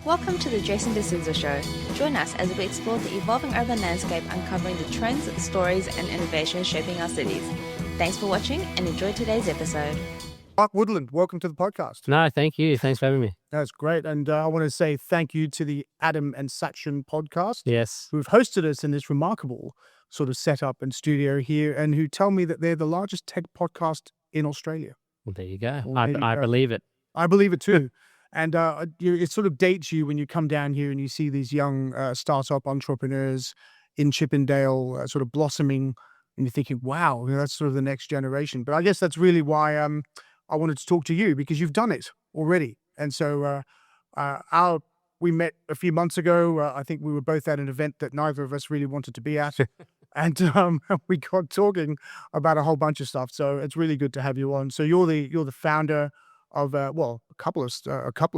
Welcome to the Jason de Sousa Show. Join us as we explore the evolving urban landscape, uncovering the trends, stories, and innovations shaping our cities. Thanks for watching and enjoy today's episode. Mark Woodland, welcome to the podcast. No, thank you. Thanks for having me. That's great. And I want to say thank you to the Adam and Sachin podcast, Yes. who've hosted us in this remarkable sort of setup and studio here, and who tell me that they're the largest tech podcast in Australia. Well, there you go. Well, I believe it. I believe it too. And it sort of dates you when you come down here and you see these young startup entrepreneurs in Chippendale sort of blossoming, and you're thinking, wow, that's sort of the next generation. But I guess that's really why I wanted to talk to you, because you've done it already. And so we met a few months ago. I think we were both at an event that neither of us really wanted to be at. And we got talking about a whole bunch of stuff. So it's really good to have you on. So you're the founder of a couple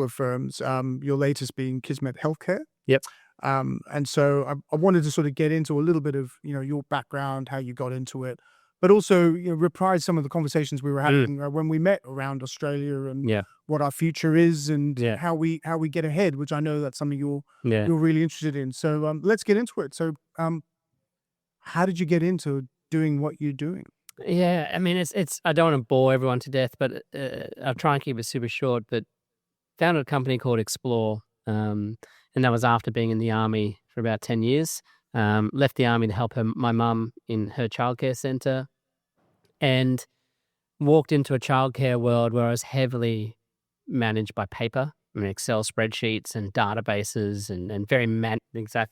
of firms. Your latest being Kismet Healthcare. Yep. And so I wanted to sort of get into a little bit of your background, how you got into it, but also reprise some of the conversations we were having when we met around Australia and what our future is and how we get ahead, which I know that's something you're really interested in. So let's get into it. So how did you get into doing what you're doing? Yeah, I mean, it's. I don't want to bore everyone to death, but I'll try and keep it super short. But founded a company called Explore, and that was after being in the army for about 10 years. Left the army to help my mum in her childcare centre, and walked into a childcare world where I was heavily managed by paper, Excel spreadsheets and databases and very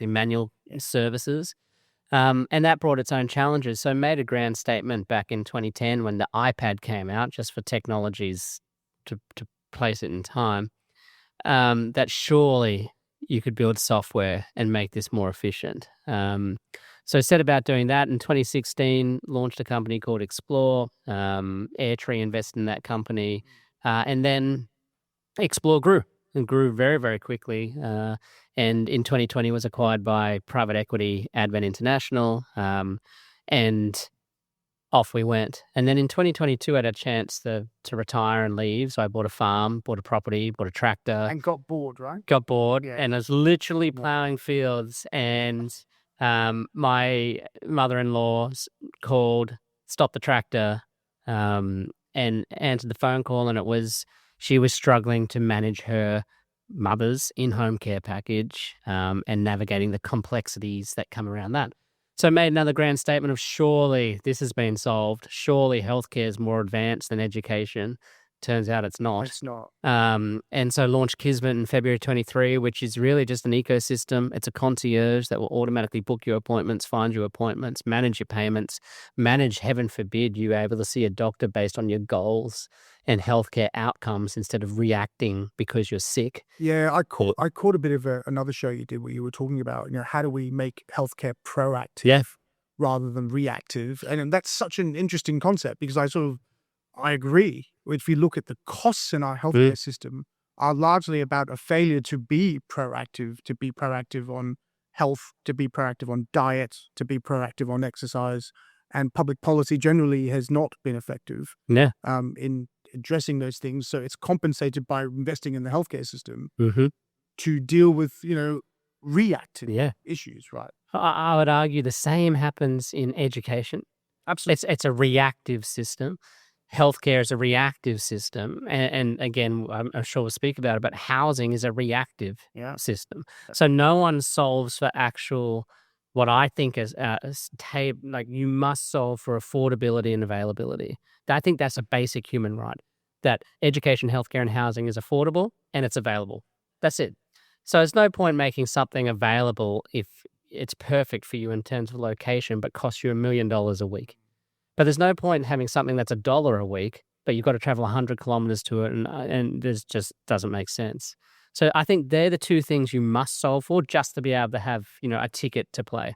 manual services. And that brought its own challenges. So I made a grand statement back in 2010 when the iPad came out, just for technologies to place it in time, that surely you could build software and make this more efficient. So I set about doing that. In 2016, launched a company called Explore. Airtree invested in that company. And then Explore grew very, very quickly. And in 2020 was acquired by private equity Advent International, and off we went. And then in 2022, I had a chance to retire and leave. So I bought a farm, bought a property, bought a tractor. And got bored, right? Got bored, and I was literally plowing fields, and my mother-in-law called, stopped the tractor, and answered the phone call, and she was struggling to manage her mother's in-home care package and navigating the complexities that come around that. So I made another grand statement of surely this has been solved. Surely healthcare is more advanced than education. Turns out it's not. It's not. And so launched Kismet in February 23, which is really just an ecosystem. It's a concierge that will automatically book your appointments, find your appointments, manage your payments, manage, heaven forbid, you able to see a doctor based on your goals and healthcare outcomes instead of reacting because you're sick. Yeah, I caught a bit of another show you did where you were talking about, how do we make healthcare proactive rather than reactive? And that's such an interesting concept, because I agree. If you look at the costs in our healthcare system are largely about a failure to be proactive on health, to be proactive on diet, to be proactive on exercise, and public policy generally has not been effective in addressing those things. So it's compensated by investing in the healthcare system to deal with, reactive issues, right? I would argue the same happens in education. Absolutely. It's a reactive system. Healthcare is a reactive system. And again, I'm sure we'll speak about it, but housing is a reactive system. So no one solves for actual, what I think is like you must solve for affordability and availability. I think that's a basic human right, that education, healthcare, and housing is affordable and it's available. That's it. So there's no point making something available if it's perfect for you in terms of location, but costs you $1 million a week. But there's no point in having something that's $1 a week, but you've got to travel 100 kilometers to it, and this just doesn't make sense. So I think they're the two things you must solve for just to be able to have, a ticket to play.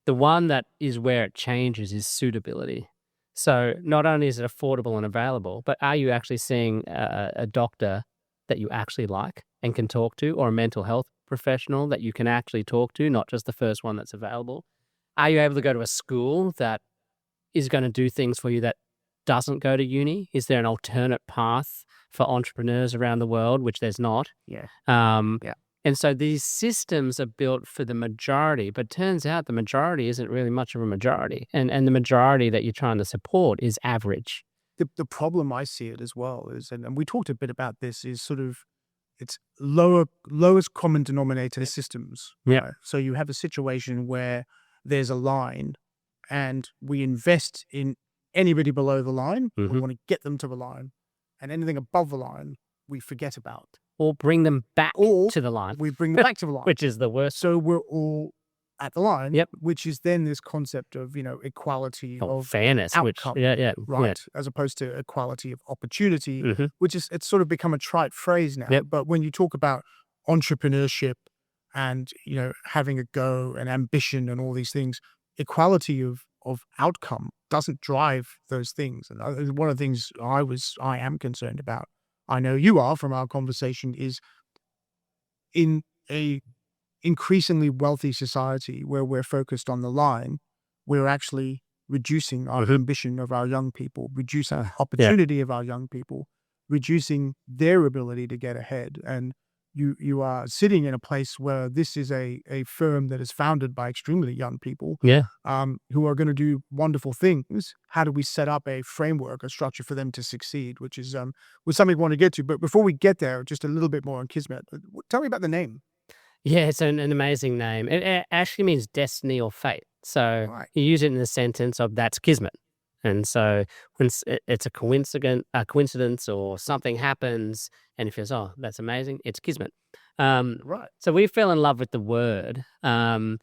The one that is where it changes is suitability. So not only is it affordable and available, but are you actually seeing a doctor that you actually like and can talk to, or a mental health professional that you can actually talk to, not just the first one that's available? Are you able to go to a school that is going to do things for you that doesn't go to uni? Is there an alternate path for entrepreneurs around the world, which there's not? Yeah. And so these systems are built for the majority, but turns out the majority isn't really much of a majority. And the majority that you're trying to support is average. The problem I see it as well is, and we talked a bit about this, is sort of it's lowest common denominator systems. Yeah. Right? So you have a situation where there's a line and we invest in anybody below the line. We want to get them to the line, and anything above the line, we forget about. Or bring them back to the line. We bring them back to the line. Which is the worst. So we're all at the line, Yep. which is then this concept of, equality of fairness, outcome, right, as opposed to equality of opportunity, Mm-hmm. which is, it's sort of become a trite phrase now. Yep. But when you talk about entrepreneurship and, having a go and ambition and all these things, equality of outcome doesn't drive those things. And one of the things I am concerned about, I know you are from our conversation, is in a increasingly wealthy society where we're focused on the line, we're actually reducing our ambition of our young people, reducing the opportunity of our young people, reducing their ability to get ahead. And you are sitting in a place where this is a firm that is founded by extremely young people who are going to do wonderful things. How do we set up a framework, a structure for them to succeed, which is was something we want to get to. But before we get there, just a little bit more on Kismet. Tell me about the name. Yeah, it's an amazing name. It actually means destiny or fate. So you use it in the sentence of that's Kismet. And so when it's a coincidence or something happens and it feels, oh, that's amazing, it's Kismet. Right. So we fell in love with the word. And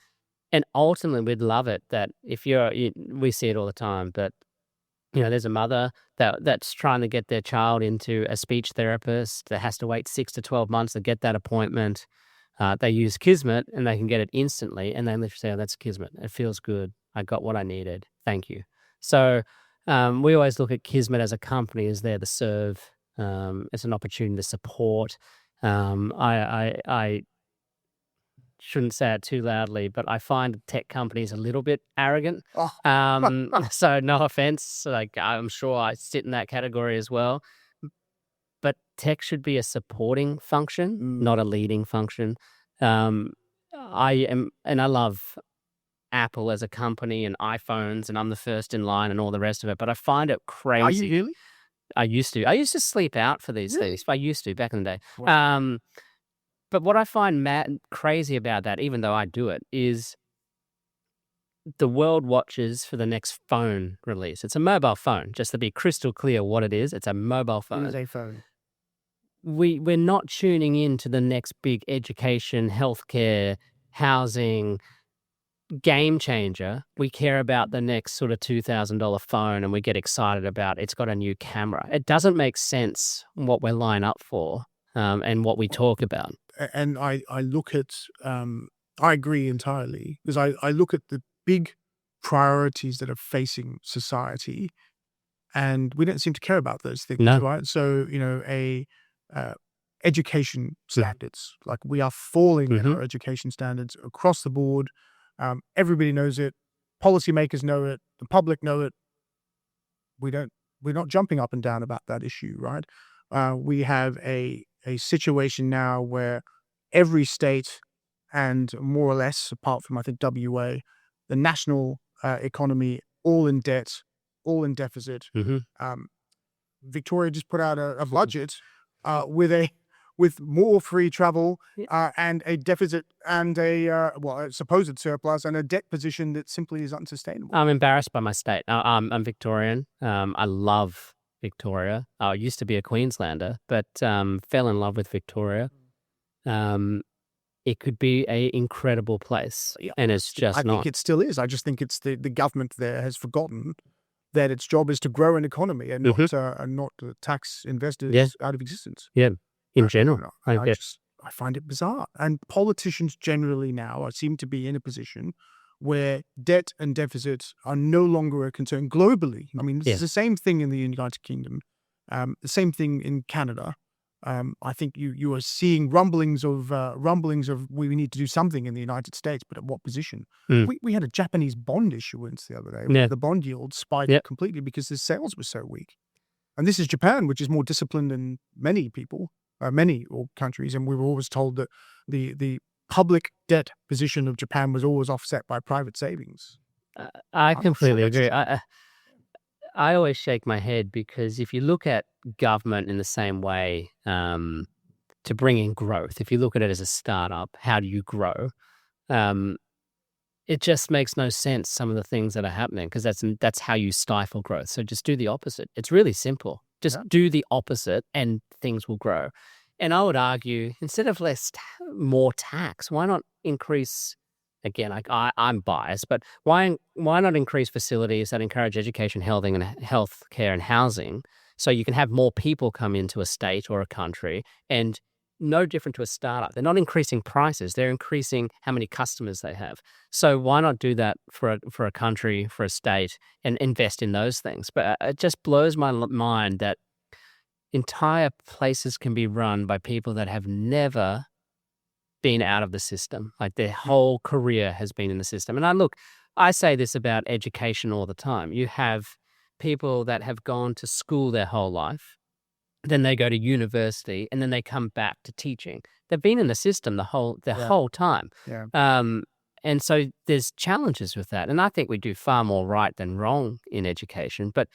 ultimately we'd love it that if we see it all the time, but there's a mother that's trying to get their child into a speech therapist that has to wait 6 to 12 months to get that appointment. They use Kismet and they can get it instantly, and they literally say, oh, that's Kismet. It feels good. I got what I needed. Thank you. So we always look at Kismet as a company as there to serve. It's an opportunity to support. I shouldn't say it too loudly, but I find tech companies a little bit arrogant. So no offense. Like, I'm sure I sit in that category as well. But tech should be a supporting function, not a leading function. I love Apple as a company and iPhones, and I'm the first in line and all the rest of it. But I find it crazy. Are you really? I used to sleep out for these things. I used to back in the day. Wow. But what I find crazy about that, even though I do it, is the world watches for the next phone release. It's a mobile phone, just to be crystal clear what it is. It's a mobile phone. It is a phone. We're not tuning in to the next big education, healthcare, housing game changer. We care about the next sort of $2,000 phone and we get excited about it's got a new camera. It doesn't make sense what we're lined up for and what we talk about. And I look at, I agree entirely, because I look at the big priorities that are facing society and we don't seem to care about those things, right? So, education standards, like we are falling in our education standards across the board. Everybody knows it. Policymakers know it. The public know it. We're not jumping up and down about that issue, right? We have a situation now where every state, and more or less, apart from I think WA, the national economy, all in debt, all in deficit. Victoria just put out a budget with more free travel and a deficit and a supposed surplus and a debt position that simply is unsustainable. I'm embarrassed by my state. I'm Victorian. I love Victoria. I used to be a Queenslander, but fell in love with Victoria. It could be an incredible place, and it's just not. I think it still is. I just think it's the government there has forgotten that its job is to grow an economy and not tax investors out of existence. Yeah, in general. I find it bizarre. And politicians generally now seem to be in a position where debt and deficits are no longer a concern globally. I mean, it's the same thing in the United Kingdom, the same thing in Canada. I think you are seeing rumblings of we need to do something in the United States, but at what position? We had a Japanese bond issuance the other day. Where the bond yield spiked completely because the sales were so weak. And this is Japan, which is more disciplined than many people. many countries, and we were always told that the public debt position of Japan was always offset by private savings. I not completely sure that's agree. I always shake my head because if you look at government in the same way to bring in growth, if you look at it as a startup, how do you grow? It just makes no sense, some of the things that are happening, because that's how you stifle growth. So just do the opposite. It's really simple. Just do the opposite and things will grow. And I would argue, instead of more tax, why not increase, again, I'm biased, but why not increase facilities that encourage education, health care and housing, so you can have more people come into a state or a country, and no different to a startup. They're not increasing prices. They're increasing how many customers they have. So why not do that for a country, for a state, and invest in those things? But it just blows my mind that entire places can be run by people that have never been out of the system. Like their whole career has been in the system. And I say this about education all the time. You have people that have gone to school their whole life, then they go to university, and then they come back to teaching. They've been in the system the whole time. Yeah. And so there's challenges with that. And I think we do far more right than wrong in education. But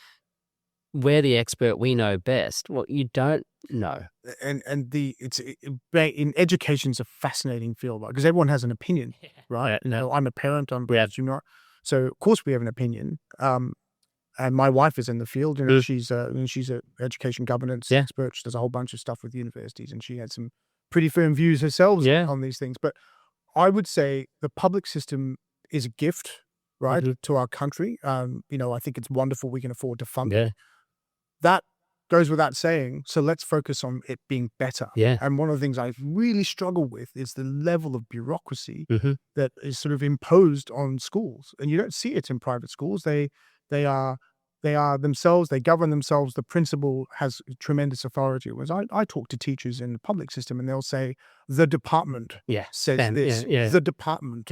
we're the expert. We know best. Well, you don't know. And in education's a fascinating field, because everyone has an opinion, right? I'm a parent. I'm so of course we have an opinion. And my wife is in the field. She's a education governance expert. She does a whole bunch of stuff with universities, and she had some pretty firm views herself on these things. But I would say the public system is a gift, right, to our country. I think it's wonderful we can afford to fund it. That goes without saying. So let's focus on it being better. Yeah. And one of the things I really struggle with is the level of bureaucracy that is sort of imposed on schools, and you don't see it in private schools. They are themselves. They govern themselves. The principal has tremendous authority. Whereas I talk to teachers in the public system, and they'll say the department says this. The department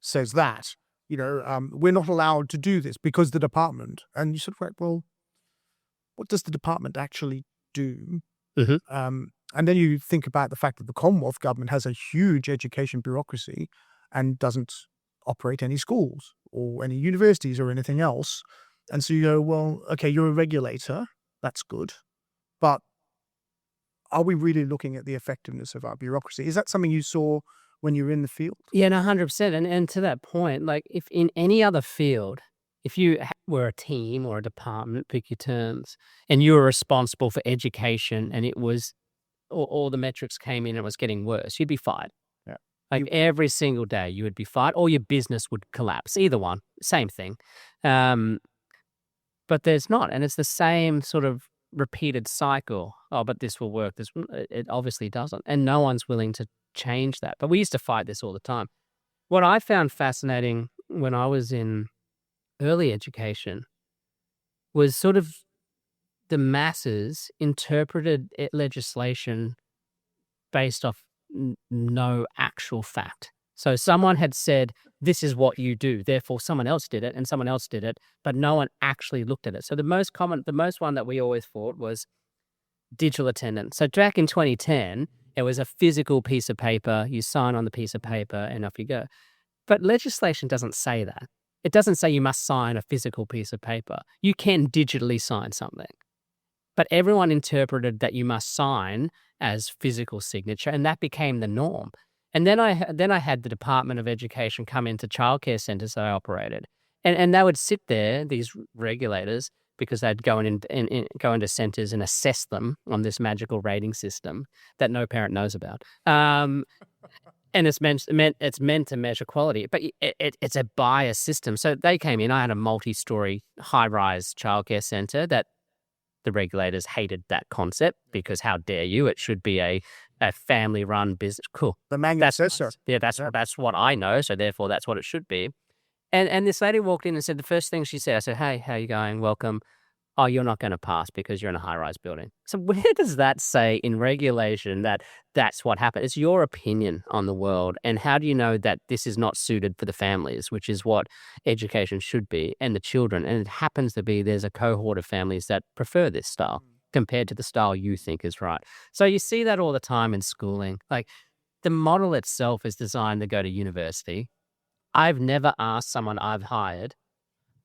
says that. We're not allowed to do this because the department. And you sort of like, well, what does the department actually do? And then you think about the fact that the Commonwealth government has a huge education bureaucracy and doesn't operate any schools or any universities or anything else. And so you go, well, okay, you're a regulator. That's good. But are we really looking at the effectiveness of our bureaucracy? Is that something you saw when you were in the field? Yeah, no, 100%. And to that point, like if in any other field, if you were a team or a department, pick your terms, and you were responsible for education, and it was all the metrics came in and it was getting worse, you'd be fired. Yeah. Like every single day you would be fired, or your business would collapse. Either one, same thing. But there's not. And it's the same sort of repeated cycle. Oh, but this will work. It obviously doesn't. And no one's willing to change that. But we used to fight this all the time. What I found fascinating when I was in early education was sort of the masses interpreted legislation based off no actual fact. So someone had said, this is what you do, therefore someone else did it and someone else did it, but no one actually looked at it. So the most one that we always fought was digital attendance. So back in 2010, it was a physical piece of paper. You sign on the piece of paper and off you go. But legislation doesn't say that. It doesn't say you must sign a physical piece of paper. You can digitally sign something. But everyone interpreted that you must sign as physical signature, and that became the norm. And then I had the Department of Education come into childcare centres that I operated, and they would sit there, these regulators, because they'd go into centres and assess them on this magical rating system that no parent knows about. And it's meant to measure quality, but it's a biased system. So they came in. I had a multi-story, high-rise childcare centre that the regulators hated that concept because how dare you? It should be a family-run business. Cool. The manual says so. Yeah, that's what I know. So therefore, that's what it should be. And this lady walked in and said the first thing she said, I said, "Hey, how you going? Welcome." "Oh, you're not going to pass because you're in a high-rise building." So where does that say in regulation that that's what happened? It's your opinion on the world. And how do you know that this is not suited for the families, which is what education should be, and the children? And it happens to be there's a cohort of families that prefer this style compared to the style you think is right. So you see that all the time in schooling. Like the model itself is designed to go to university. I've never asked someone I've hired,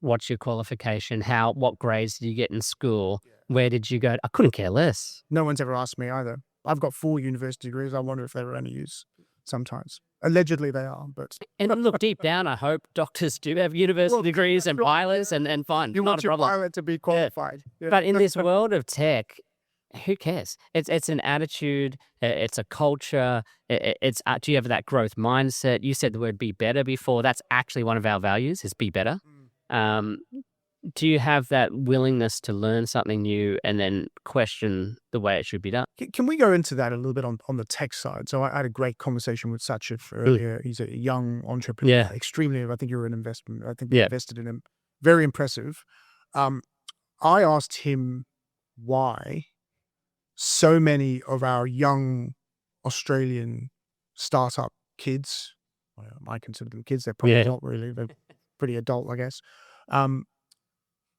what's your qualification? What grades did you get in school? Where did you go? I couldn't care less. No one's ever asked me either. I've got 4 university degrees. I wonder if they were any use sometimes. Allegedly they are, but... And look, deep down, I hope doctors do have university degrees and pilots and fine. You not want a your problem. pilot to be qualified. Yeah. But in this world of tech, who cares? It's an attitude. It's a culture. It's do you have that growth mindset? You said the word "be better" before. That's actually one of our values: is be better. Do you have that willingness to learn something new and then question the way it should be done? Can we go into that a little bit on the tech side? So I had a great conversation with Sachit earlier. He's a young entrepreneur, extremely. I think you're an investment. I think we invested in him. Very impressive. I asked him why so many of our young Australian startup kids, I consider them kids, they're probably not really, they're pretty adult, I guess,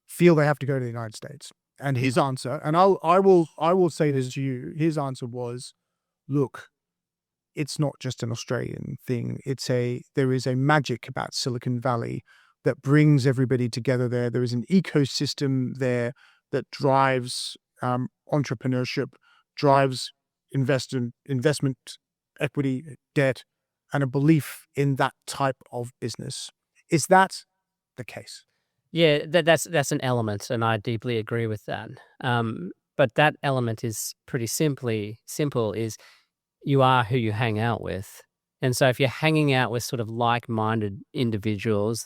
feel they have to go to the United States. And his answer, and I will say this to you, his answer was, look, it's not just an Australian thing. There is a magic about Silicon Valley that brings everybody together there. There is an ecosystem there that drives entrepreneurship, drives investment, equity, debt, and a belief in that type of business. Is that the case? Yeah, that's an element, and I deeply agree with that. But that element is pretty simple, is you are who you hang out with. And so if you're hanging out with sort of like-minded individuals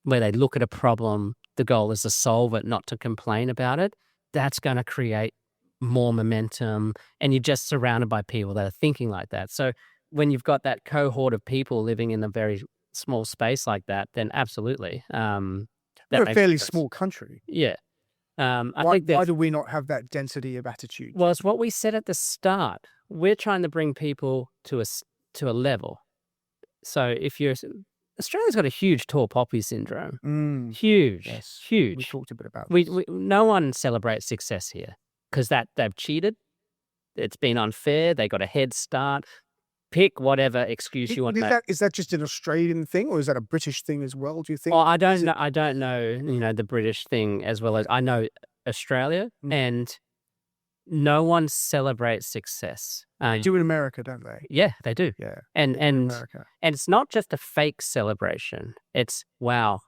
where they look at a problem, the goal is to solve it, not to complain about it, that's going to create more momentum, and you're just surrounded by people that are thinking like that. So when you've got that cohort of people living in a very small space like that, then absolutely. We're a fairly small country. Yeah. Why do we not have that density of attitude? Well, it's what we said at the start. We're trying to bring people to a level. So Australia's got a huge tall poppy syndrome. Huge. Yes. Huge. We talked a bit about this. No one celebrates success here because they've cheated. It's been unfair. They got a head start. Pick whatever excuse you want. Is that just an Australian thing, or is that a British thing as well? Do you think? Well, I don't know. I don't know. The British thing as well as I know Australia, and no one celebrates success. They do in America, don't they? Yeah, they do. Yeah, and America. And it's not just a fake celebration. It's wow.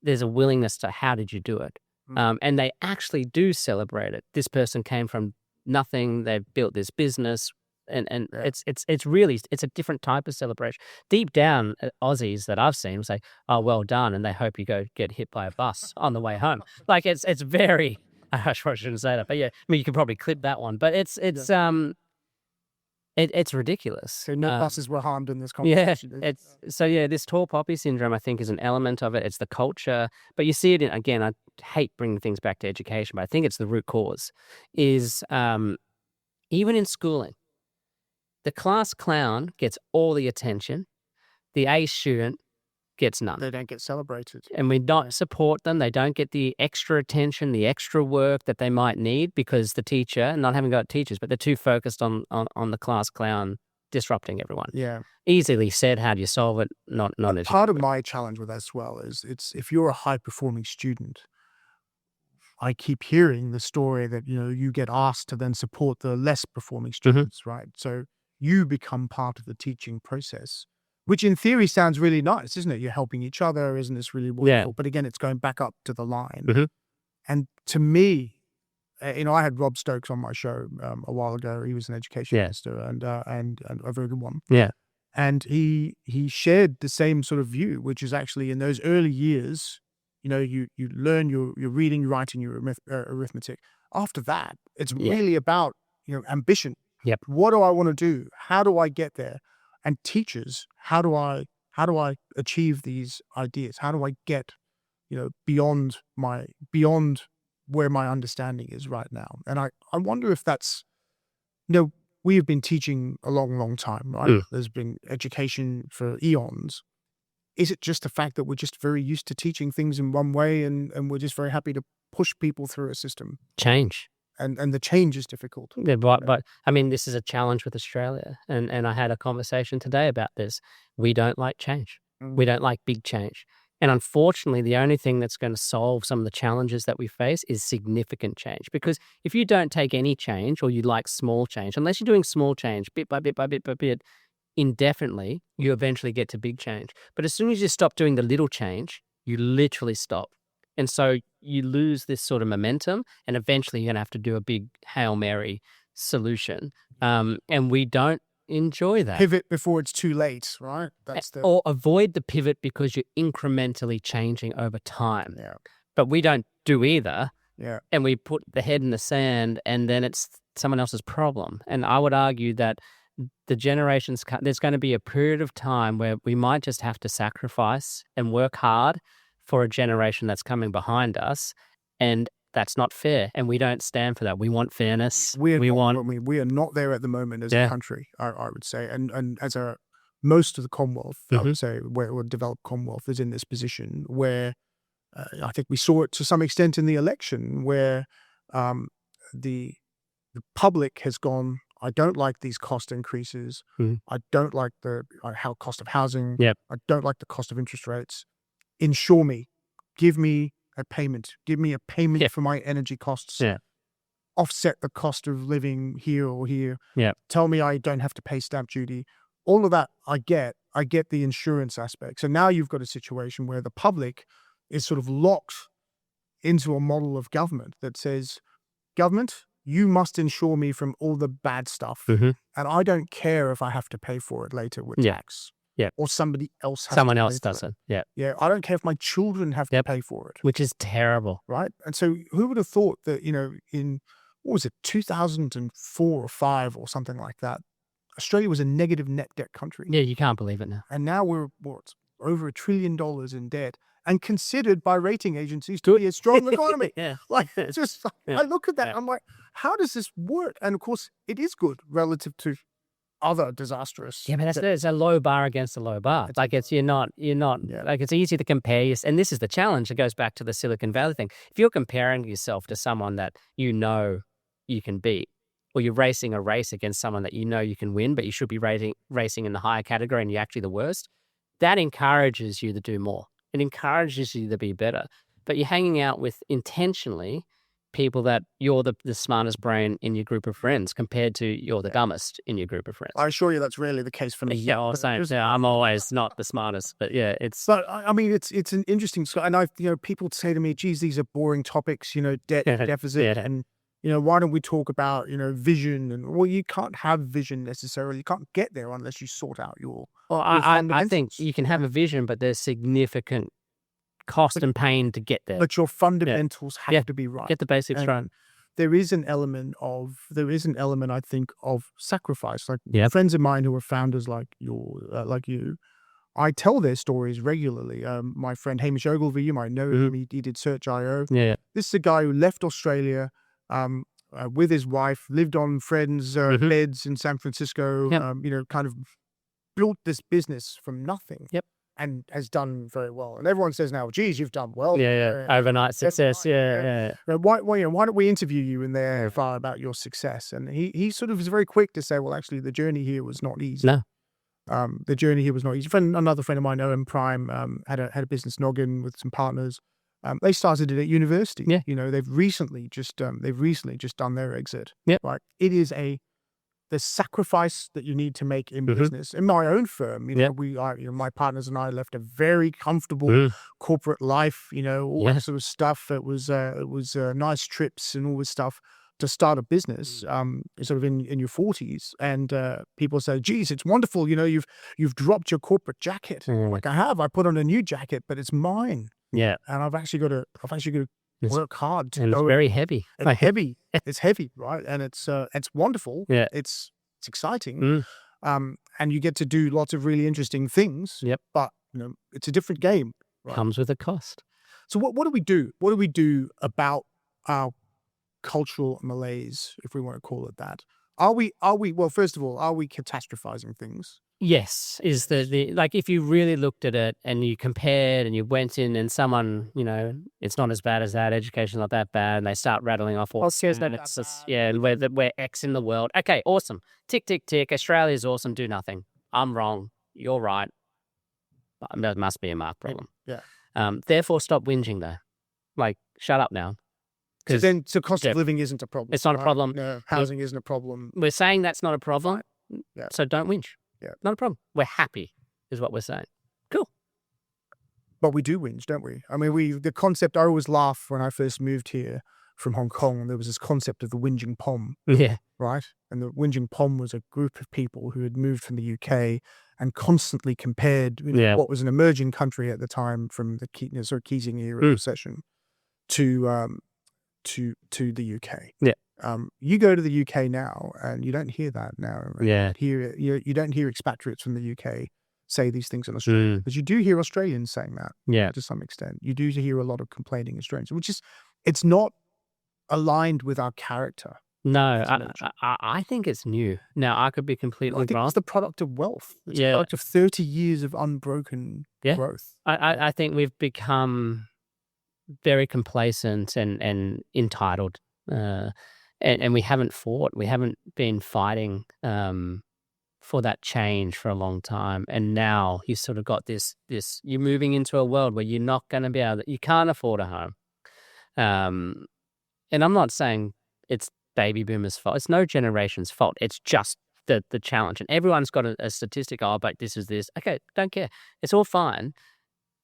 There's a willingness to how did you do it, and they actually do celebrate it. This person came from nothing. They've built this business. And it's really a different type of celebration. Deep down, Aussies that I've seen will say, "Oh, well done," and they hope you go get hit by a bus on the way home. Like it's very. I shouldn't say that, but yeah, I mean you could probably clip that one. But it's ridiculous. So no buses were harmed in this conversation. Yeah, this tall poppy syndrome I think is an element of it. It's the culture, but you see it again. I hate bringing things back to education, but I think it's the root cause. Is even in schooling. The class clown gets all the attention. The A student gets none. They don't get celebrated. And we don't support them. They don't get the extra attention, the extra work that they might need because the teacher, not having got teachers, but they're too focused on the class clown disrupting everyone. Yeah. Easily said, how do you solve it? Not part of my challenge with that as well is if you're a high-performing student, I keep hearing the story that, you get asked to then support the less performing students, right? So you become part of the teaching process, which in theory sounds really nice, isn't it? You're helping each other. Isn't this really wonderful? Yeah. But again, it's going back up to the line. And to me, I had Rob Stokes on my show a while ago. He was an education minister and a very good one. Yeah. And he shared the same sort of view, which is actually in those early years, you learn your reading, writing, your arithmetic. After that, it's really about, ambition. Yep. What do I want to do? How do I get there? And teachers, how do I achieve these ideas? How do I get, beyond where my understanding is right now? And I wonder if that's, we have been teaching a long, long time, right? There's been education for eons. Is it just the fact that we're just very used to teaching things in one way and we're just very happy to push people through a system? Change. and the change is difficult. Yeah, but I mean, this is a challenge with Australia, and I had a conversation today about this. We don't like change. We don't like big change. And unfortunately, the only thing that's going to solve some of the challenges that we face is significant change. Because if you don't take any change, or you like small change, unless you're doing small change bit by bit by bit by bit, indefinitely, you eventually get to big change. But as soon as you stop doing the little change, you literally stop. And so you lose this sort of momentum, and eventually you're going to have to do a big Hail Mary solution. And we don't enjoy that. Pivot before it's too late, right? Or avoid the pivot because you're incrementally changing over time. Yeah. But we don't do either. Yeah. And we put the head in the sand, and then it's someone else's problem. And I would argue that the generations, there's going to be a period of time where we might just have to sacrifice and work hard for a generation that's coming behind us. And that's not fair, and we don't stand for that. We want fairness. We are not there at the moment as a country, I would say, and as most of the Commonwealth, I would say, where developed Commonwealth is in this position where I think we saw it to some extent in the election, where the public has gone, I don't like these cost increases. I don't like the cost of housing. I don't like the cost of interest rates. Insure me, give me a payment. Give me a payment for my energy costs. Offset the cost of living here or here. Tell me I don't have to pay stamp duty. All of that I get. I get the insurance aspect. So now you've got a situation where the public is sort of locked into a model of government that says, government, you must insure me from all the bad stuff. And I don't care if I have to pay for it later with tax. Or somebody else has Someone to else pay for doesn't. it. I don't care if my children have to pay for it. Which is terrible. Right? And so who would have thought that, in, what was it, 2004 or 5 or something like that, Australia was a negative net debt country. Yeah, you can't believe it now. And now we're, over $1 trillion in debt, and considered by rating agencies to be a strong economy. I look at that, I'm like, how does this work? And of course, it is good relative to other disastrous. Yeah, but there's a low bar against a low bar. You're not, like, it's easy to compare. And this is the challenge. It goes back to the Silicon Valley thing. If you're comparing yourself to someone that you know you can beat, or you're racing a race against someone that you know you can win, but you should be racing in the higher category and you're actually the worst, that encourages you to do more. It encourages you to be better. But you're hanging out with intentionally people that you're the smartest brain in your group of friends compared to you're the dumbest in your group of friends. I assure you that's rarely the case for me. Yeah, same. I'm always not the smartest, but it's. But I mean, it's an interesting, and people say to me, geez, these are boring topics, debt, deficit, and, why don't we talk about, vision? And, well, you can't have vision necessarily. You can't get there unless you sort out your I think you can have a vision, but there's significant cost and pain to get there. But your fundamentals have to be right. Get the basics right. There is an element, I think, of sacrifice. Like friends of mine who are founders like you, I tell their stories regularly. My friend Hamish Ogilvy, you might know him. He did Search.io. This is a guy who left Australia with his wife, lived on friends' beds in San Francisco. Kind of built this business from nothing. And has done very well. And everyone says now, geez, you've done well. Overnight success. Why don't we interview you in there about your success? And he sort of was very quick to say, well, actually, the journey here was not easy. No. The journey here was not easy. Another friend of mine, Owen Prime, had a business, Noggin, with some partners. They started it at university. They've recently just done their exit. Right. It is the sacrifice that you need to make in business. In my own firm, my partners and I left a very comfortable corporate life, all that sort of stuff. It was nice trips and all this stuff to start a business, sort of in your 40s. And people say, geez, it's wonderful. You've dropped your corporate jacket. Like I have. I put on a new jacket, but it's mine. And I've actually got to work hard to and it's very heavy. It's heavy. It's heavy, right? And it's wonderful. It's exciting. And you get to do lots of really interesting things. But it's a different game. Right? Comes with a cost. So what do we do? What do we do about our cultural malaise, if we want to call it that? Are we well, first of all, are we catastrophizing things? Yes, is the like if you really looked at it and you compared and you went in and someone, it's not as bad as that, education's not that bad, and they start rattling off all Healthcare's not it's that just, bad. we're X in the world. Okay, awesome. Tick, tick, tick. Australia's awesome, do nothing. I'm wrong. You're right. That must be a Mark problem. Yeah. Therefore, stop whinging though. Like, shut up now. So cost of living isn't a problem. It's not a problem. No, housing isn't a problem. We're saying that's not a problem. Yeah. So don't whinge. Yeah. Not a problem. We're happy is what we're saying. Cool. But we do whinge, don't we? I mean, the concept, I always laugh when I first moved here from Hong Kong, there was this concept of the whinging pom, Yeah. right? And the whinging pom was a group of people who had moved from the UK and constantly compared what was an emerging country at the time from the Keating era recession to the UK. Yeah. You go to the UK now, and you don't hear that now. Yeah. You don't hear expatriates from the UK say these things in Australia, but you do hear Australians saying that. To some extent, you do hear a lot of complaining Australians, which is it's not aligned with our character. No, I think it's new. Now I could be completely wrong. It's the product of wealth. It's the product of 30 years of unbroken growth. I think we've become very complacent and entitled. And we haven't fought. We haven't been fighting for that change for a long time. And now you sort of got this. You're moving into a world where you're not going to be able to. You can't afford a home. And I'm not saying it's baby boomers' fault. It's no generation's fault. It's just the challenge. And everyone's got a statistic. Oh, but this is this. Okay, don't care. It's all fine.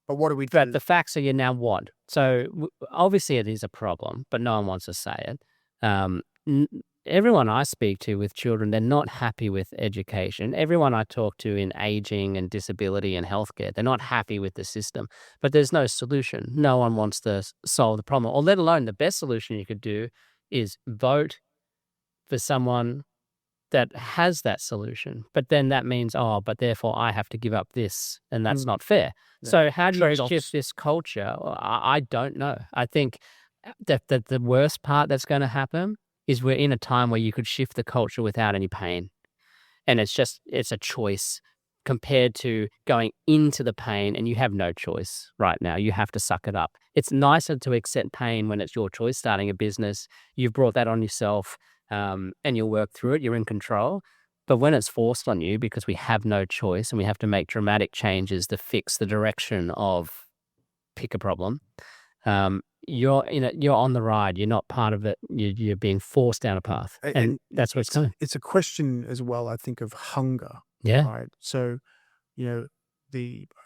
But what do we do? But the facts are, you're now what? So obviously it is a problem, but no one wants to say it. Everyone I speak to with children, they're not happy with education. Everyone I talk to in aging and disability and healthcare, they're not happy with the system. But there's no solution. No one wants to solve the problem, or let alone the best solution you could do is vote for someone that has that solution. But then that means, but therefore I have to give up this, and that's not fair. Yeah. So how do you shift this culture? I don't know. I think that the worst part that's going to happen is we're in a time where you could shift the culture without any pain. And it's a choice compared to going into the pain, and you have no choice right now. You have to suck it up. It's nicer to accept pain when it's your choice, starting a business. You've brought that on yourself, and you'll work through it. You're in control. But when it's forced on you because we have no choice and we have to make dramatic changes to fix the direction of pick a problem, you're on the ride. You're not part of it. You're being forced down a path, and that's what it's doing. It's a question as well, I think, of hunger. Yeah. Right. So, I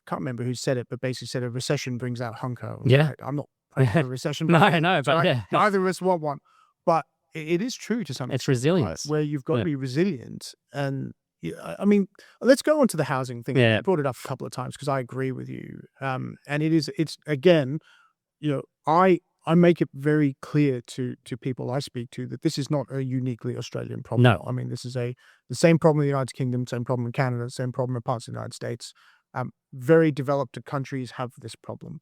can't remember who said it, but basically said a recession brings out hunger. Yeah. Right? I'm not praying for a recession. No, but right? yeah. Neither of us want one. But it is true to some extent. It's resilience. Right? Where you've got to be resilient. And I mean, let's go on to the housing thing. Yeah. I brought it up a couple of times because I agree with you. And it's again, I make it very clear to people I speak to that this is not a uniquely Australian problem. No. I mean, this is the same problem in the United Kingdom, same problem in Canada, same problem in parts of the United States. Very developed countries have this problem.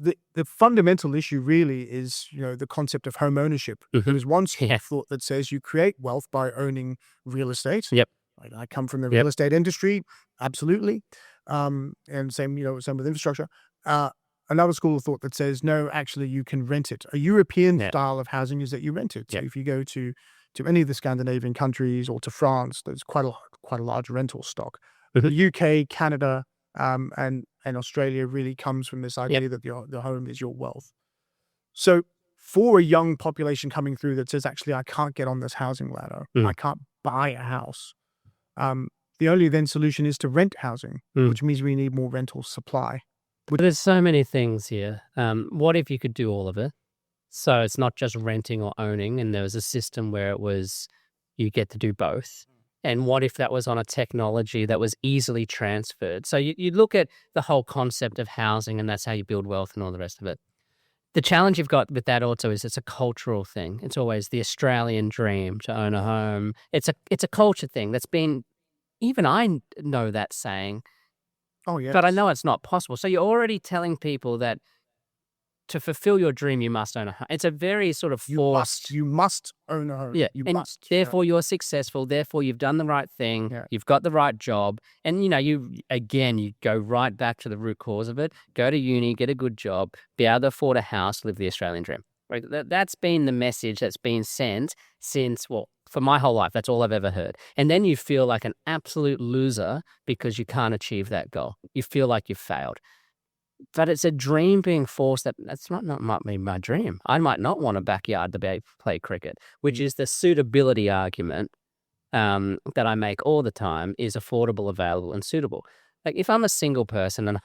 The fundamental issue really is, the concept of home ownership. Mm-hmm. There's one school of thought that says you create wealth by owning real estate. Yep. I come from the real estate industry, absolutely. And same with infrastructure. Another school of thought that says, no, actually you can rent it. A European style of housing is that you rent it. So if you go to any of the Scandinavian countries or to France, there's quite a large rental stock. Mm-hmm. The UK, Canada, and Australia really comes from this idea that the home is your wealth. So for a young population coming through that says, actually, I can't get on this housing ladder, I can't buy a house, the only then solution is to rent housing, which means we need more rental supply. But there's so many things here. What if you could do all of it? So it's not just renting or owning, and there was a system where it was you get to do both. And what if that was on a technology that was easily transferred? So you look at the whole concept of housing, and that's how you build wealth and all the rest of it. The challenge you've got with that also is it's a cultural thing. It's always the Australian dream to own a home. It's a culture thing that's been, even I know that saying. Oh, yeah. But I know it's not possible. So you're already telling people that to fulfill your dream, you must own a home. It's a very sort of forced. You must own a home. Yeah, You and must. therefore you're successful. Therefore you've done the right thing. Yeah. You've got the right job, and you go right back to the root cause of it. Go to uni, get a good job, be able to afford a house, live the Australian dream. Right? That's been the message that's been sent since, for my whole life. That's all I've ever heard. And then you feel like an absolute loser because you can't achieve that goal. You feel like you've failed. But it's a dream being forced. That's not my dream. I might not want a backyard to play cricket, which is the suitability argument that I make all the time, is affordable, available, and suitable. Like if I'm a single person, and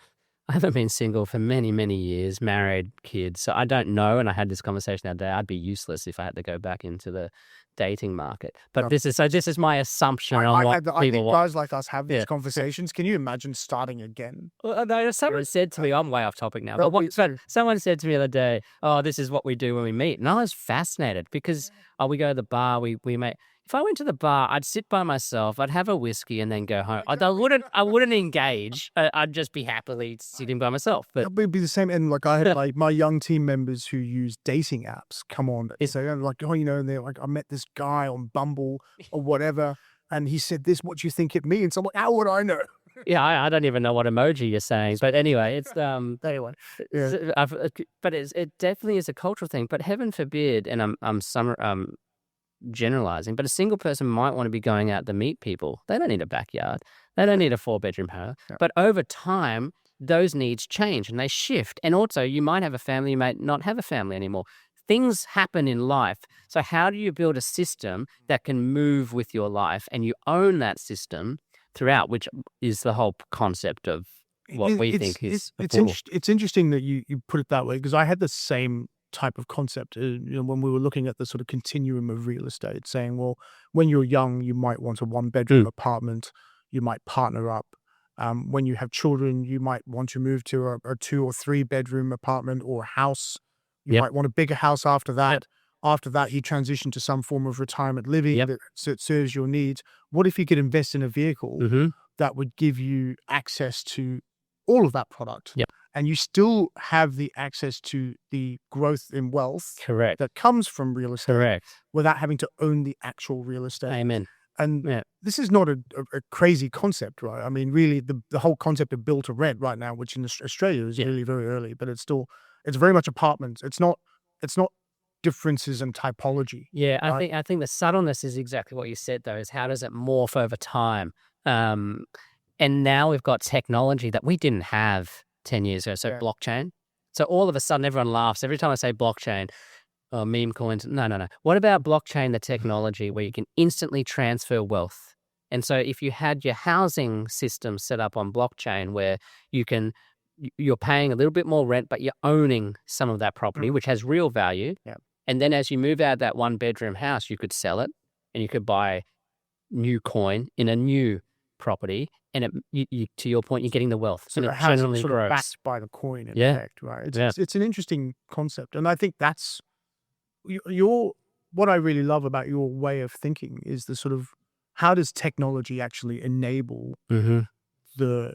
I haven't been single for many, many years, married, kids, so I don't know, and I had this conversation the other day, I'd be useless if I had to go back into the dating market. But this is my assumption on what people think want. guys like us have these conversations. Can you imagine starting again? Well, no, someone said to me, I'm way off topic now, but someone said to me the other day, oh, this is what we do when we meet. And I was fascinated because we go to the bar, we make. If I went to the bar, I'd sit by myself, I'd have a whiskey and then go home. I wouldn't engage. I'd just be happily sitting by myself. But it would be the same. And like I had like my young team members who use dating apps come on. So I'm like, they're like, I met this guy on Bumble or whatever, and he said this. What do you think it means? I'm like, how would I know? Yeah, I don't even know what emoji you're saying. But anyway, it's anyway, yeah. But it definitely is a cultural thing. But heaven forbid, and I'm generalizing, but a single person might want to be going out to meet people. They don't need a backyard. They don't need a 4-bedroom house. Yeah. But over time, those needs change and they shift. And also, you might have a family, you might not have a family anymore. Things happen in life. So how do you build a system that can move with your life and you own that system throughout, which is the whole concept of what we think is it's interesting that you put it that way, because I had the same type of concept when we were looking at the sort of continuum of real estate, saying, well, when you're young, you might want a 1-bedroom apartment, you might partner up. When you have children, you might want to move to a 2 or 3-bedroom apartment or house. You might want a bigger house after that. Yep. After that, you transition to some form of retirement living that serves your needs. What if you could invest in a vehicle that would give you access to all of that product? Yep. And you still have the access to the growth in wealth that comes from real estate without having to own the actual real estate. Amen. And this is not a crazy concept, right? I mean, really, the whole concept of build to rent right now, which in Australia is really very early, but it's very much apartments. It's not differences in typology. Yeah, I think the subtleness is exactly what you said, though, is how does it morph over time? And now we've got technology that we didn't have 10 years ago. So blockchain. So all of a sudden, everyone laughs. Every time I say blockchain, meme coins. No. What about blockchain, the technology where you can instantly transfer wealth? And so if you had your housing system set up on blockchain where you're paying a little bit more rent, but you're owning some of that property, which has real value. Yeah. And then as you move out of that 1-bedroom house, you could sell it and you could buy new coin in a new property, and you to your point, you're getting the wealth. So and it has sort of backed by the coin in effect, right? It's an interesting concept, and I think that's what I really love about your way of thinking is the sort of how does technology actually enable the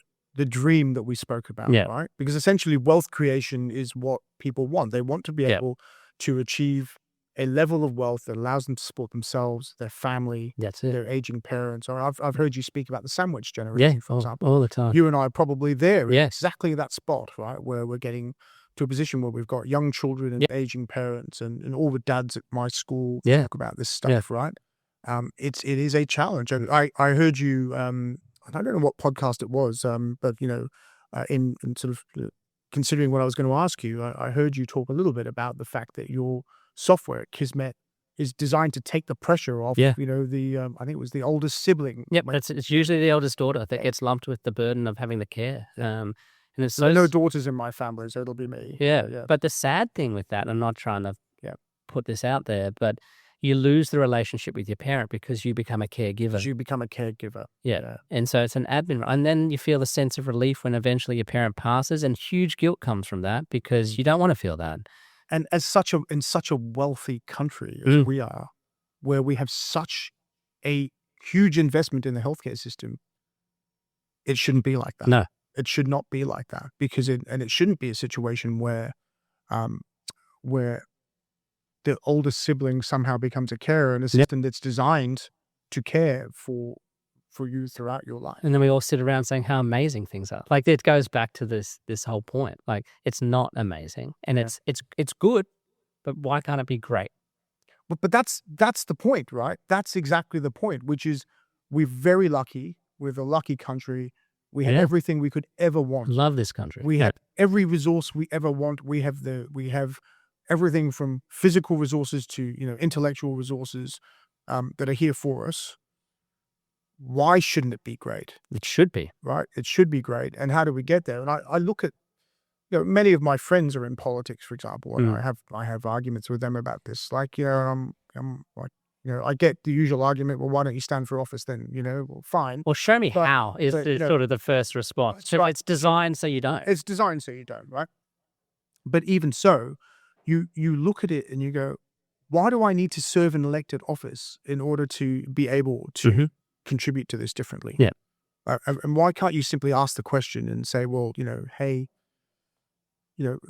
dream that we spoke about, right? Because essentially, wealth creation is what people want. They want to be able to achieve a level of wealth that allows them to support themselves, their family, their aging parents. Or I've heard you speak about the sandwich generation, for example. All the time. You and I are probably there in exactly that spot, right? Where we're getting to a position where we've got young children and aging parents, and all the dads at my school talk about this stuff, right? It is a challenge. And I heard you, I don't know what podcast it was, but, in sort of considering what I was going to ask you, I heard you talk a little bit about the fact that your software at Kismet is designed to take the pressure off, I think it was the oldest sibling. Yep, it's usually the eldest daughter that gets lumped with the burden of having the care. And it's no daughters in my family, so it'll be me. Yeah. But the sad thing with that, I'm not trying to put this out there, but you lose the relationship with your parent because you become a caregiver. Yeah. And so it's an admin. And then you feel a sense of relief when eventually your parent passes, and huge guilt comes from that because you don't want to feel that. And in such a wealthy country as we are, where we have such a huge investment in the healthcare system, it shouldn't be like that. No. It should not be like that, because it shouldn't be a situation where where the older sibling somehow becomes a carer in a system that's designed to care for you throughout your life. And then we all sit around saying how amazing things are. Like it goes back to this whole point. Like it's not amazing, and it's good, but why can't it be great? But that's the point, right? That's exactly the point, which is we're very lucky. We're the lucky country. We have everything we could ever want. Love this country. We have every resource we ever want. We have everything from physical resources to intellectual resources that are here for us. Why shouldn't it be great? It should be. Right? It should be great. And how do we get there? And I look at, many of my friends are in politics, for example, and I have arguments with them about this. Like, I'm like, I get the usual argument. Well, why don't you stand for office then? Well, fine. Well, show me how is sort of the first response. So it's designed so you don't. It's designed so you don't, right? But even so, you look at it and you go, why do I need to serve an elected office in order to be able to contribute to this differently? Yeah. And why can't you simply ask the question and say, well, hey,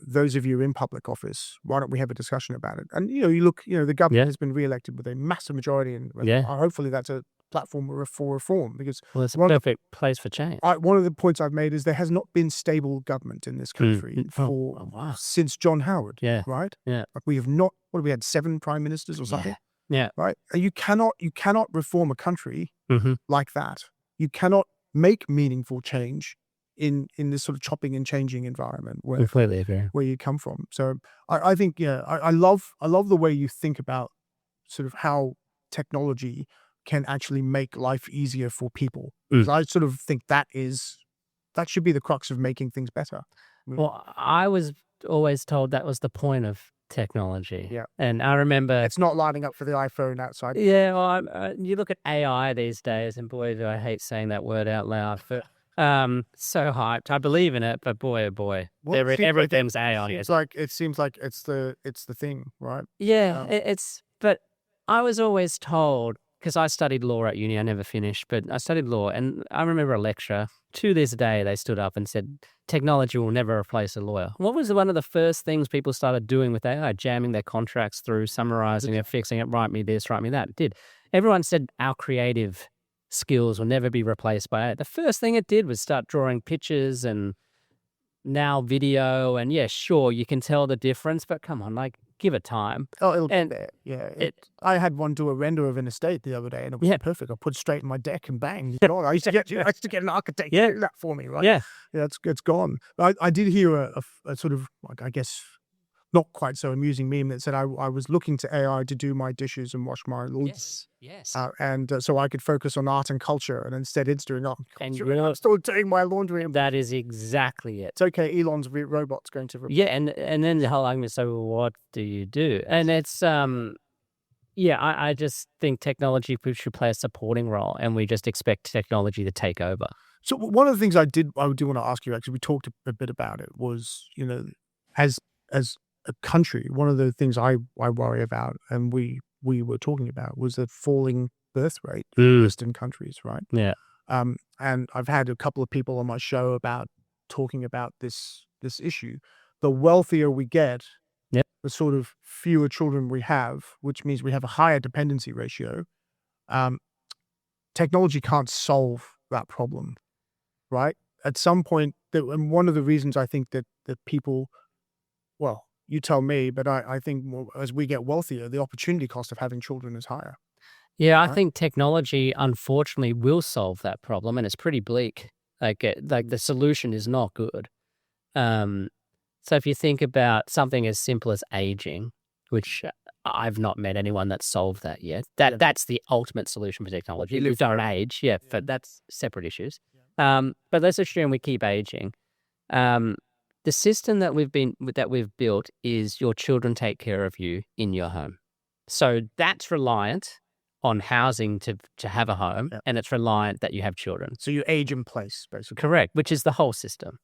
those of you in public office, why don't we have a discussion about it? And, you look, the government has been re-elected with a massive majority, and hopefully that's a platform for reform, because it's a perfect place for change. One of the points I've made is there has not been stable government in this country since John Howard. Yeah. Right? Yeah. Like we have not, we had 7 prime ministers or something? Yeah. Right? And you cannot reform a country like that. You cannot make meaningful change in this sort of chopping and changing environment where completely agree. Where you come from. So I think I love the way you think about sort of how technology can actually make life easier for people. I sort of think that should be the crux of making things better. Well, I was always told that was the point of technology. Yeah. And I remember it's not lining up for the iPhone outside. Yeah. Well, you look at AI these days, and boy, do I hate saying that word out loud. But so hyped. I believe in it, but boy, oh boy, everything's AI. It seems like it's the thing, right? Yeah. But I was always told, because I studied law at uni, I never finished, but I studied law, and I remember a lecture. To this day, they stood up and said, technology will never replace a lawyer. What was one of the first things people started doing with AI? Jamming their contracts through, summarizing it, fixing it, write me this, write me that. It did. Everyone said our creative skills will never be replaced by it. The first thing it did was start drawing pictures and now video, and sure, you can tell the difference, but come on, like, give it time. Oh, it'll be there. Yeah. I had one do a render of an estate the other day, and it was perfect. I put it straight in my deck and bang. I used to get an architect to do that for me, right? Yeah. It's gone. I did hear a sort of, like, I guess, not quite so amusing meme that said I was looking to AI to do my dishes and wash my laundry. Yes. And so I could focus on art and culture, and instead it's doing art and culture. And I'm still doing my laundry. That is exactly it. It's okay. Elon's robot's going to. And then the whole argument. So what do you do? And it's I just think technology should play a supporting role, and we just expect technology to take over. So one of the things I do want to ask you, actually, we talked a bit about it, was as a country, one of the things I worry about, and we were talking about, was the falling birth rate in Western countries, right? Yeah. And I've had a couple of people on my show talking about this issue. The wealthier we get, the sort of fewer children we have, which means we have a higher dependency ratio. Technology can't solve that problem, right? At some point, and one of the reasons I think that people, well, you tell me, but I think as we get wealthier, the opportunity cost of having children is higher. Yeah, right? I think technology, unfortunately, will solve that problem, and it's pretty bleak. Like the solution is not good. So if you think about something as simple as aging, which I've not met anyone that's solved that yet. That's the ultimate solution for technology. We don't age, but that's separate issues. But let's assume we keep aging. The system that we've built is your children take care of you in your home. So that's reliant on housing to have a home, and it's reliant that you have children. So you age in place, basically. Correct, which is the whole system.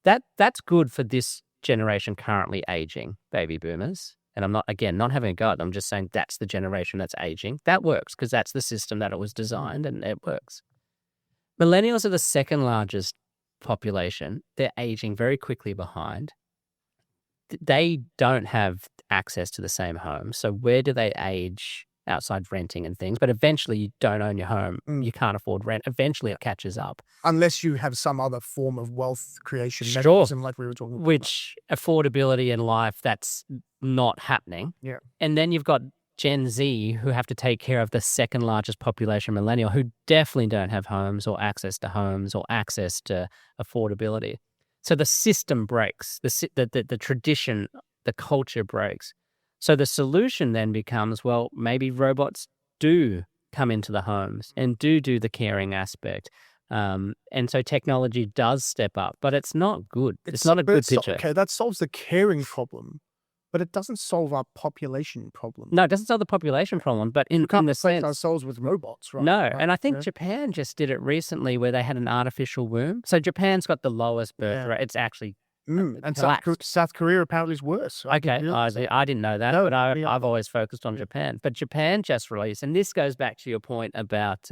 That's good for this generation currently aging, baby boomers. And I'm not having a go at them. I'm just saying that's the generation that's aging. That works because that's the system that it was designed, and it works. Millennials are the second largest population. They're aging very quickly behind. They don't have access to the same home. So where do they age outside renting and things? But eventually you don't own your home. You can't afford rent. Eventually it catches up. Unless you have some other form of wealth creation Sure. mechanism like we were talking about. Which affordability in life, that's not happening. Yeah. And then you've got Gen Z who have to take care of the second largest population, millennial, who definitely don't have homes or access to affordability. So the system breaks, the tradition, the culture breaks. So the solution then becomes, well, maybe robots do come into the homes and do the caring aspect. And so technology does step up, but it's not good. It's not a good picture. Okay, that solves the caring problem, but it doesn't solve our population problem. No, it doesn't solve the population problem, but in the sense ourselves with robots, right? No, right? and I think Japan just did it recently where they had an artificial womb. So Japan's got the lowest birth rate. It's actually and South Korea apparently is worse. Okay, I didn't know that, but I've always focused on Japan. But Japan just released, and this goes back to your point about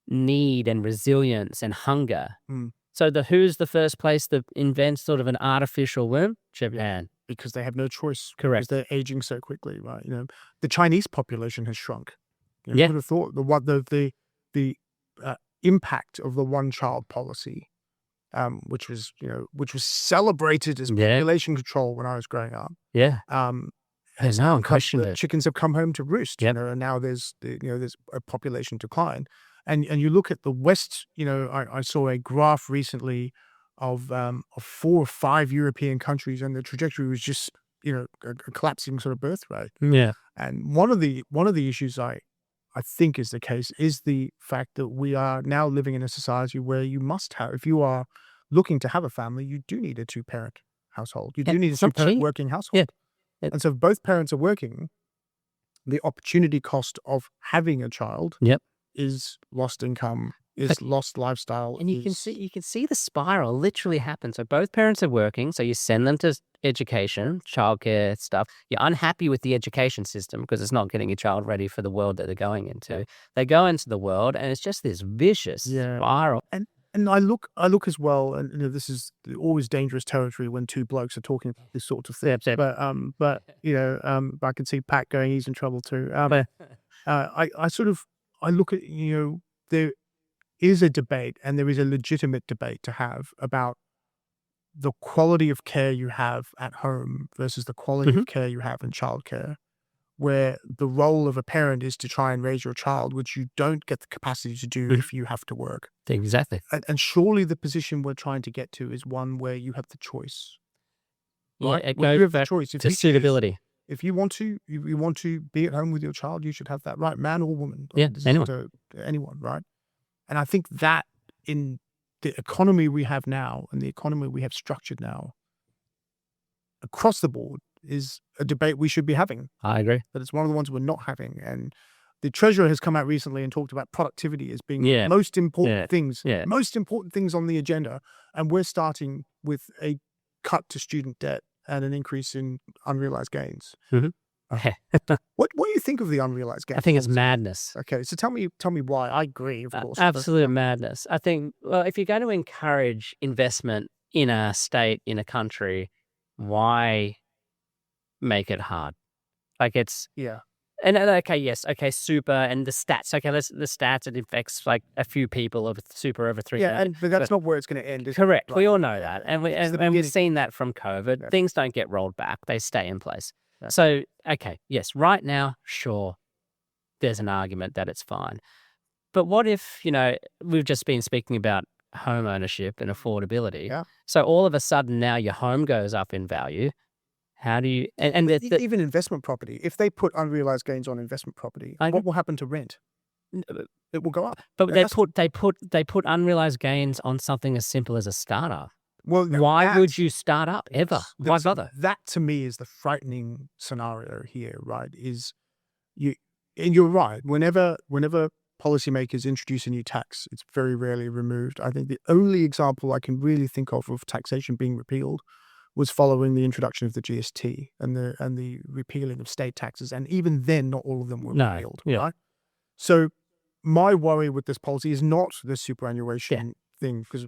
need and resilience and hunger. So who's the first place that invents sort of an artificial womb? Japan. Because they have no choice. Correct. Because they're aging so quickly, right? The Chinese population has shrunk. You Yeah. would have thought the impact of the one-child policy, which was celebrated as population control when I was growing up. Yeah. Has no one questioned it. Chickens have come home to roost. Yep. And now there's a population decline, and you look at the West. I saw a graph recently of 4 or 5 European countries, and the trajectory was just a collapsing sort of birth rate. Yeah. And one of the issues I think is the case is the fact that we are now living in a society where you must have, if you are looking to have a family, you do need a 2-parent household. You do need a 2-parent working household. Yeah. And so if both parents are working, the opportunity cost of having a child is lost income, is lost lifestyle. And you can see the spiral literally happen. So both parents are working, so you send them to education, childcare stuff. You're unhappy with the education system because it's not getting your child ready for the world that they're going into. They go into the world, and it's just this vicious spiral. And I look as well, and this is always dangerous territory when two blokes are talking about this sort of thing. Yep. But I can see Pat going, he's in trouble too. I look at there is a debate, and there is a legitimate debate to have about the quality of care you have at home versus the quality of care you have in childcare, where the role of a parent is to try and raise your child, which you don't get the capacity to do if you have to work. Exactly. And surely the position we're trying to get to is one where you have the choice. Right? Yeah, it Where goes you have the back choice. to suitability. If you want to be at home with your child, you should have that right, man or woman. Yeah, anyone, right? And I think that in the economy we have now and the economy we have structured now, across the board, is a debate we should be having. I agree. But it's one of the ones we're not having. And the Treasurer has come out recently and talked about productivity as being the most important things, most important things on the agenda. And we're starting with a cut to student debt and an increase in unrealized gains. What do you think of the unrealized gains? I think it's madness. Okay, so tell me why. I agree, of course. Absolute madness. I think, well, if you're going to encourage investment in a state, in a country, why make it hard? Like it's and super, and the stats. Okay, the stats, it affects like a few people of super over 3. But that's not where it's going to end. Correct. Right. We all know that, and we've seen that from COVID. Yeah. Things don't get rolled back; they stay in place. Yeah. So, okay, yes, right now, sure, there's an argument that it's fine, but what if we've just been speaking about home ownership and affordability? Yeah. So all of a sudden now your home goes up in value. How do you even investment property? If they put unrealized gains on investment property, what will happen to rent? It will go up. But they put unrealized gains on something as simple as a startup. Well, why would you start up ever? Why bother? That to me is the frightening scenario here, right? And you're right. Whenever policymakers introduce a new tax, it's very rarely removed. I think the only example I can really think of taxation being repealed was following the introduction of the GST and the repealing of state taxes, and even then, not all of them were repealed. Right? So, my worry with this policy is not the superannuation thing, because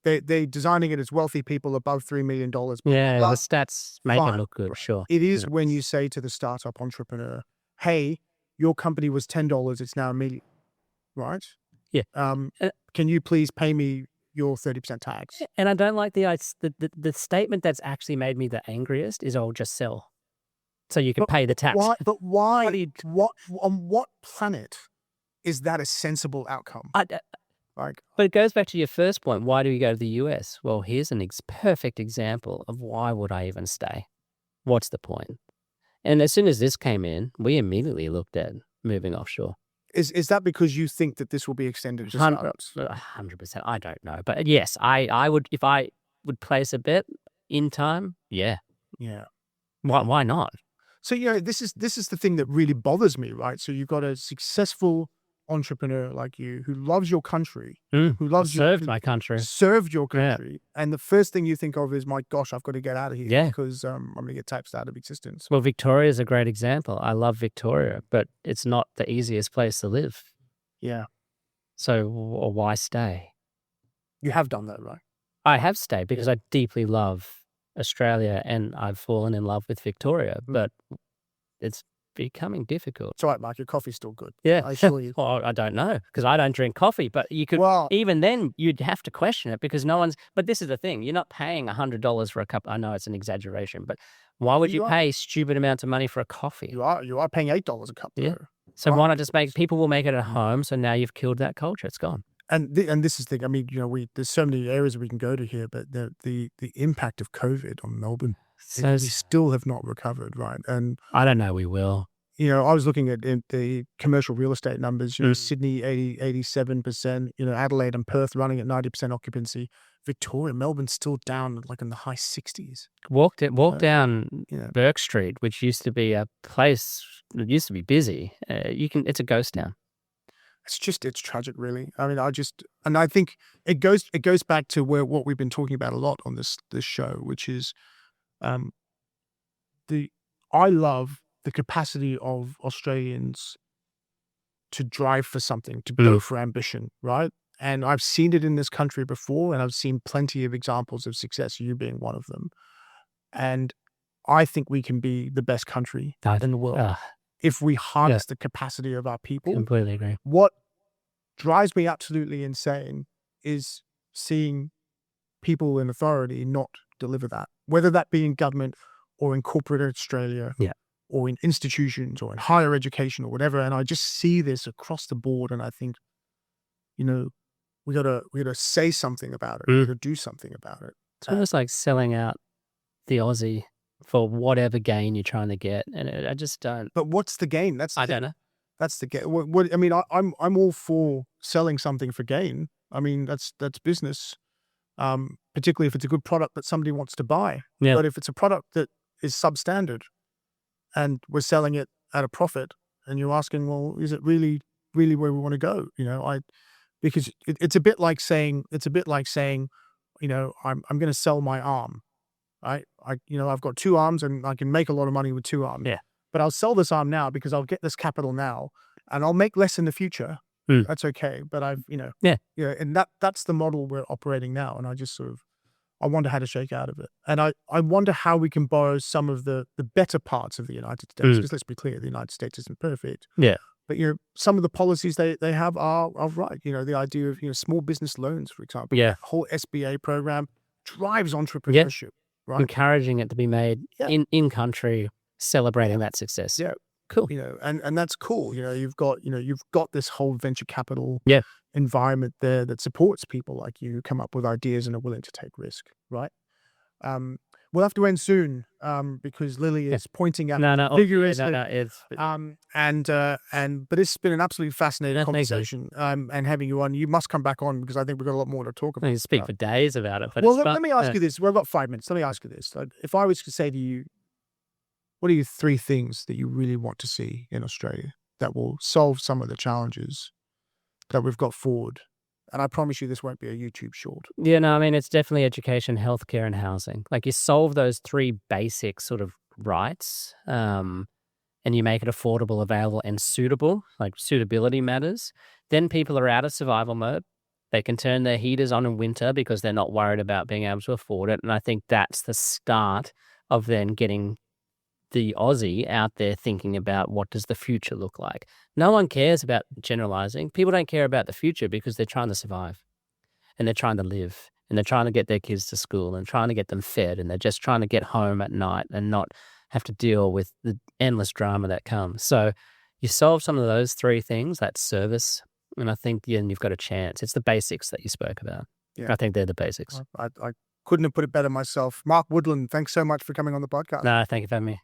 they're designing it as wealthy people above $3 million. Yeah, But the stats make it fine, look good, sure. it is Yeah. when you say to the startup entrepreneur, "Hey, your company was $10, it's now $1 million," right? Yeah. Can you please pay me your 30% tax? And I don't like the statement that's actually made me the angriest is, "Oh, just sell, so you can pay the tax." Why? But why? What do you- What on what planet is that a sensible outcome? Like, But it goes back to your first point. Why do we go to the US? Well, here's an perfect example of why would I even stay? What's the point? And as soon as this came in, we immediately looked at moving offshore. is that because you think that this will be extended to startups? 100%. I don't know. But yes, I would, if I would place a bet in time, yeah. Yeah. Why not? So, this is the thing that really bothers me, right? So you've got a successful entrepreneur like you who loves your country, who loves served my country. served your Yeah. country, and the first thing you think of is, my gosh, I've got to get out of here Yeah. because I'm going to get taxed out of existence. Well, Victoria is a great example. I love Victoria, but it's not the easiest place to live. Yeah. So why stay? You have done that, right? I have stayed because I deeply love Australia and I've fallen in love with Victoria, but it's becoming difficult. It's all right, Mark. Your coffee's still good. Yeah. I assure you. Well, I don't know because I don't drink coffee, but you could, Well, even then, you'd have to question it because but this is the thing. You're not paying $100 for a cup. I know it's an exaggeration, but why would you pay stupid amounts of money for a coffee? you are paying $8 a cup. Yeah. Though. So why not just people will make it at home. So now you've killed that culture. It's gone. And this is the thing. I mean, there's so many areas we can go to here, but the impact of COVID on Melbourne, we still have not recovered, right? And I don't know. We will. I was looking at the commercial real estate numbers. Sydney 87%. Adelaide and Perth running at 90% occupancy. Victoria, Melbourne's still down like in the high 60s. Walk down Burke Street, which used to be a place that used to be busy. It's a ghost town. It's tragic, really. I mean, I think it goes back to what we've been talking about a lot on this show, which is, I love the capacity of Australians to drive for something, to go for ambition, right? And I've seen it in this country before, and I've seen plenty of examples of success, you being one of them. And I think we can be the best country in the world if we harness the capacity of our people. Completely agree. What drives me absolutely insane is seeing people in authority not deliver that, whether that be in government or in corporate Australia, or in institutions or in higher education or whatever. And I just see this across the board, and I think, we gotta say something about it. We gotta do something about it. It's almost like selling out the Aussie for whatever gain you're trying to get, and I just don't. But what's the gain? I don't know. That's the gain. I mean, I'm all for selling something for gain. I mean, that's business, particularly if it's a good product that somebody wants to buy. Yeah. But if it's a product that is substandard, and we're selling it at a profit, and you're asking, well, is it really where we want to go? Because it's a bit like saying, I'm going to sell my arm, right? I've got two arms and I can make a lot of money with two arms. Yeah. But I'll sell this arm now because I'll get this capital now, and I'll make less in the future. That's okay. But and that's the model we're operating now. And I just I wonder how to shake out of it. And I wonder how we can borrow some of the better parts of the United States. Because let's be clear, the United States isn't perfect. Yeah. But some of the policies they have are right. The idea of small business loans, for example. Yeah. The whole SBA program drives entrepreneurship. Right. Encouraging it to be made in country, celebrating that success. Yeah. Cool. And that's cool. You've got this whole venture capital environment there that supports people like you who come up with ideas and are willing to take risk, right? We'll have to end soon because Lily is pointing at vigorously. But it's been an absolutely fascinating conversation. And having you on, you must come back on because I think we've got a lot more to talk about. I can speak for days about it. But let me ask you this. We've got 5 minutes. Let me ask you this. If I was to say to you, what are your 3 things that you really want to see in Australia that will solve some of the challenges that we've got forward? And I promise you this won't be a YouTube short. Yeah, no, I mean, it's definitely education, healthcare, and housing. Like, you solve those 3 basic sort of rights and you make it affordable, available, and suitable, like suitability matters. Then people are out of survival mode They can turn their heaters on in winter because they're not worried about being able to afford it. And I think that's the start of then getting the Aussie out there thinking about what does the future look like. No one cares about generalizing. People don't care about the future because they're trying to survive and they're trying to live and they're trying to get their kids to school and trying to get them fed, and they're just trying to get home at night and not have to deal with the endless drama that comes. So you solve some of those three things, that service, and I think then you've got a chance. It's the basics that you spoke about. Yeah. I think they're the basics. I couldn't have put it better myself. Mark Woodland, thanks so much for coming on the podcast. No, thank you for having me.